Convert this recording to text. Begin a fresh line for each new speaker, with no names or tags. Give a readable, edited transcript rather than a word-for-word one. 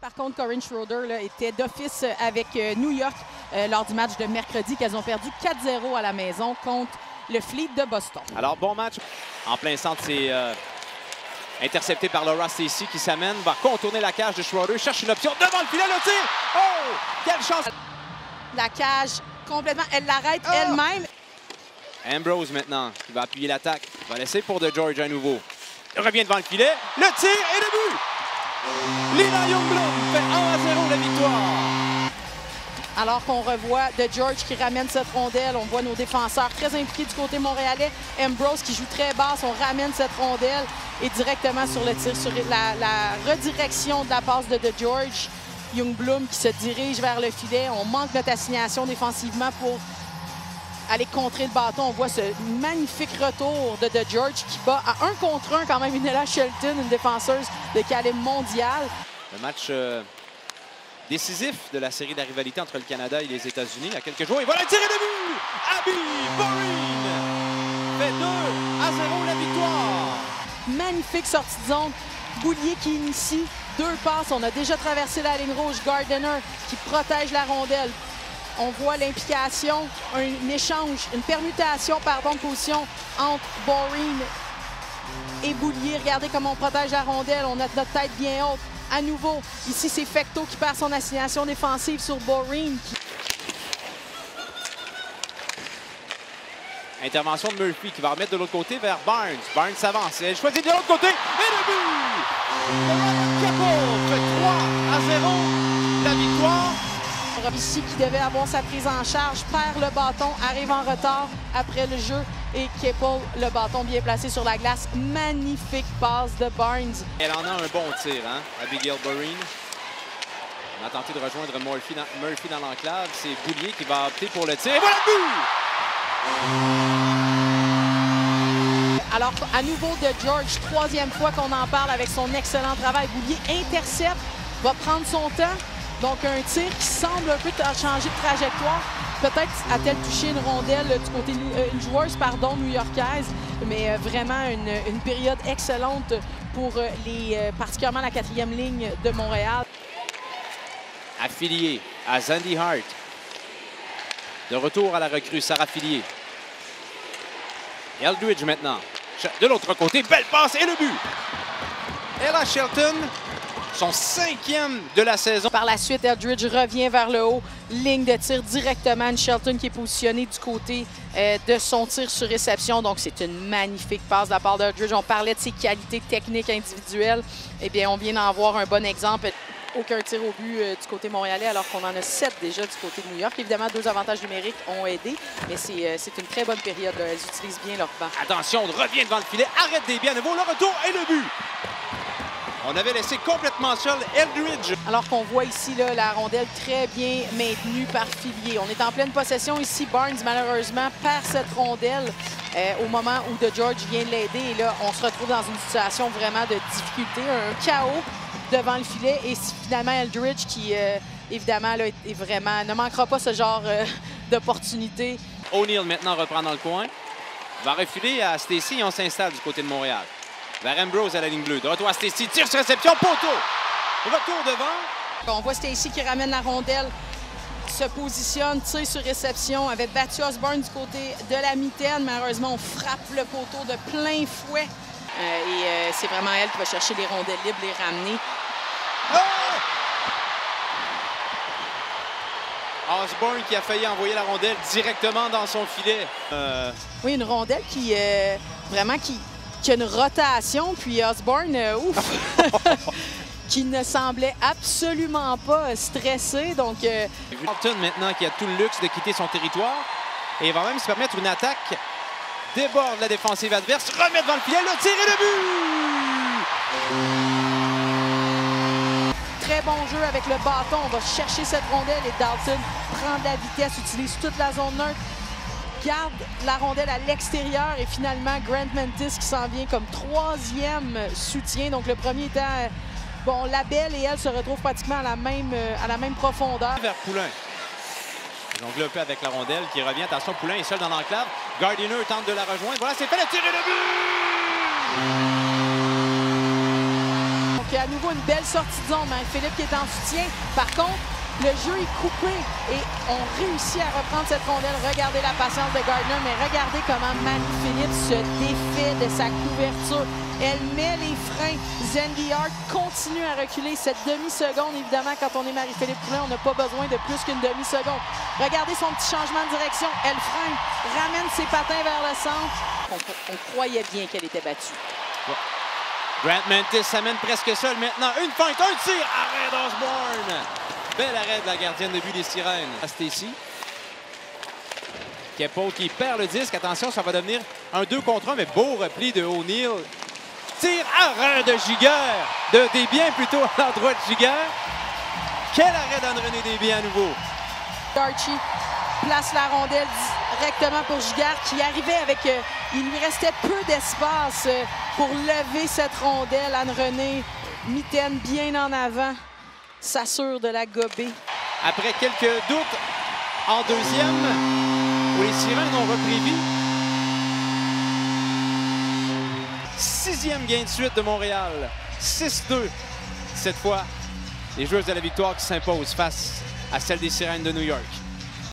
Par contre, Corinne Schroeder là, était d'office avec New York lors du match de mercredi qu'elles ont perdu 4-0 à la maison contre le Fleet de Boston.
Alors, bon match. En plein centre, c'est intercepté par Laura Stacey qui s'amène, va contourner la cage de Schroeder, cherche une option devant le filet, le tir! Oh! Quelle chance!
La cage, complètement, elle l'arrête elle-même.
Ambrose maintenant, qui va appuyer l'attaque. Va laisser pour De George à nouveau. Il revient devant le filet, le tir et le but! Lina Ljungblom fait 1-0 la victoire.
Alors qu'on revoit De George qui ramène cette rondelle, on voit nos défenseurs très impliqués du côté montréalais. Ambrose qui joue très basse, on ramène cette rondelle et directement sur le tir, sur la redirection de la passe de George. Ljungblom qui se dirige vers le filet. On manque notre assignation défensivement pour aller contrer le bâton. On voit ce magnifique retour de George qui bat à 1 contre 1 quand même Inella Shelton, une défenseuse de calibre mondial.
Le match décisif de la série de la rivalité entre le Canada et les États-Unis il y a quelques jours. Et voilà, tiré de but! Abby Borin fait 2-0 la victoire.
Magnifique sortie de zone. Boulier qui initie 2 passes. On a déjà traversé la ligne rouge. Gardiner qui protège la rondelle. On voit l'implication, un échange, une permutation, de position entre Borin et Boulier. Regardez comment on protège la rondelle. On a notre tête bien haute. À nouveau, ici, c'est Fecteau qui perd son assignation défensive sur Borin.
Intervention de Murphy qui va remettre de l'autre côté vers Barnes. Barnes s'avance. Elle choisit de l'autre côté. Et le but! Capo fait 3-0 la victoire.
Ici, qui devait avoir sa prise en charge, perd le bâton, arrive en retard après le jeu. Et Keppel, le bâton bien placé sur la glace. Magnifique passe de Barnes.
Elle en a un bon tir, hein, Abigail Borin. On a tenté de rejoindre Murphy dans l'enclave. C'est Boulier qui va opter pour le tir. Et voilà le but!
Alors, à nouveau de George, 3e fois qu'on en parle avec son excellent travail. Boulier intercepte, va prendre son temps. Donc, un tir qui semble un peu changer de trajectoire. Peut-être a-t-elle touché une rondelle du côté, une joueuse, new-yorkaise. Mais vraiment une période excellente pour particulièrement la 4e ligne de Montréal.
Affilié à Zandy Hart. De retour à la recrue, Sarah Fillier. Eldridge maintenant. De l'autre côté, belle passe et le but! Ella Shelton, son 5e de la saison.
Par la suite, Eldridge revient vers le haut. Ligne de tir directement. Une Shelton qui est positionnée du côté de son tir sur réception. Donc, c'est une magnifique passe de la part d'Eldridge. On parlait de ses qualités techniques individuelles. Eh bien, on vient d'en voir un bon exemple. Aucun tir au but du côté montréalais, alors qu'on en a 7 déjà du côté de New York. Évidemment, 2 avantages numériques ont aidé, mais c'est une très bonne période. Elles utilisent bien leur banc.
Attention, on revient devant le filet. Arrête des biens à nouveau. Le retour et le but! On avait laissé complètement seul Eldridge.
Alors qu'on voit ici là, la rondelle très bien maintenue par Fillier. On est en pleine possession ici. Barnes, malheureusement, perd cette rondelle au moment où De George vient l'aider. Et là, on se retrouve dans une situation vraiment de difficulté, un chaos devant le filet. Et finalement, Eldridge qui, évidemment, là, est vraiment, ne manquera pas ce genre d'opportunité.
O'Neill maintenant reprend dans le coin. Va refiler à Stacey et on s'installe du côté de Montréal. Vers Ambrose à la ligne bleue. De retour à Stacey. Tire sur réception. Poteau. Retour devant.
On voit Stacey qui ramène la rondelle. Se positionne, tire sur réception. Avait battu Osborne du côté de la mitaine. Malheureusement, on frappe le poteau de plein fouet. C'est vraiment elle qui va chercher les rondelles libres, les ramener.
Oh! Osborne qui a failli envoyer la rondelle directement dans son filet.
Oui, une rondelle qui vraiment qui a une rotation. Puis Osborne, ouf! qui ne semblait absolument pas stressé. Donc,
Walton maintenant qui a tout le luxe de quitter son territoire. Et il va même se permettre une attaque. Déborde la défensive adverse, remet devant le filet, le tir et le but!
Très bon jeu avec le bâton. On va chercher cette rondelle et Dalton prend de la vitesse, utilise toute la zone neutre, garde la rondelle à l'extérieur et finalement Grant Mantis qui s'en vient comme 3e soutien. Donc le premier étant, bon, la Belle et elle se retrouvent pratiquement à la même profondeur.
Vers Poulain. Jongle un peu avec la rondelle qui revient. Attention, Poulain est seul dans l'enclave. Gardiner tente de la rejoindre. Voilà, c'est fait, le tir et le but!
Donc, à nouveau une belle sortie de zone. Marie-Philippe qui est en soutien. Par contre, le jeu est coupé et on réussit à reprendre cette rondelle. Regardez la patience de Gardner, mais regardez comment Marie-Philippe se défait de sa couverture. Elle met les freins. Zendy Hart continue à reculer cette demi-seconde. Évidemment, quand on est Marie-Philippe Poulin, on n'a pas besoin de plus qu'une demi-seconde. Regardez son petit changement de direction. Elle freine, ramène ses patins vers le centre. On croyait bien qu'elle était battue.
Ouais. Grant Mantis s'amène presque seul maintenant. Une feinte, un tir, arrêt d'Osborne. Bel arrêt de la gardienne de but des Sirènes. Stacy. Keppel qui perd le disque. Attention, ça va devenir un 2 contre 1, mais beau repli de O'Neill. Tir, arrêt de Giguère. De Desbiens plutôt à l'endroit de Giguère. Quel arrêt d'Anne-Renée Desbiens à nouveau.
Archie place la rondelle directement pour Giguère qui arrivait avec... il lui restait peu d'espace pour lever cette rondelle. Anne-Renée, mitaine bien en avant, s'assure de la gober.
Après quelques doutes en deuxième, où les Sirènes ont repris vie. 6e gain de suite de Montréal. 6-2. Cette fois, les joueuses de la victoire qui s'imposent face à celle des Sirènes de New York.